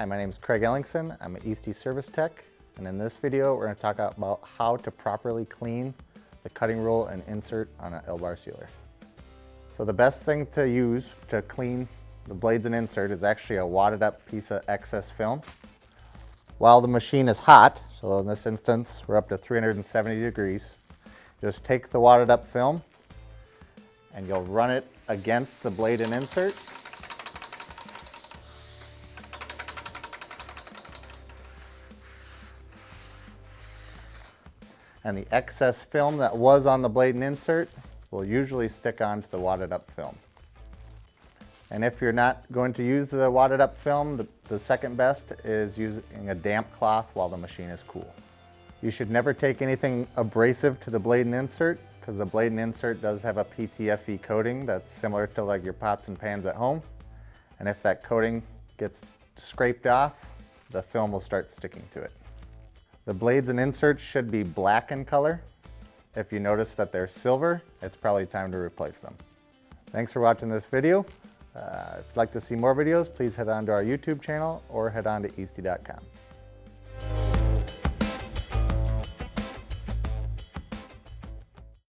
Hi, my name is Craig Ellingson. I'm an Eastey service tech, and in this video we're going to talk about how to properly clean the cutting roll and insert on an L-bar sealer. So the best thing to use to clean the blades and insert is actually a wadded up piece of excess film. While the machine is hot, so in this instance we're up to 370 degrees, just take the wadded up film and you'll run it against the blade and insert. And the excess film that was on the blade and insert will usually stick onto the wadded up film. And if you're not going to use the wadded up film, the second best is using a damp cloth while the machine is cool. You should never take anything abrasive to the blade and insert, because the blade and insert does have a PTFE coating that's similar to like your pots and pans at home. And if that coating gets scraped off, the film will start sticking to it. The blades and inserts should be black in color. If you notice that they're silver, it's probably time to replace them. Thanks for watching this video. If you'd like to see more videos, please head on to our YouTube channel or head on to Eastey.com.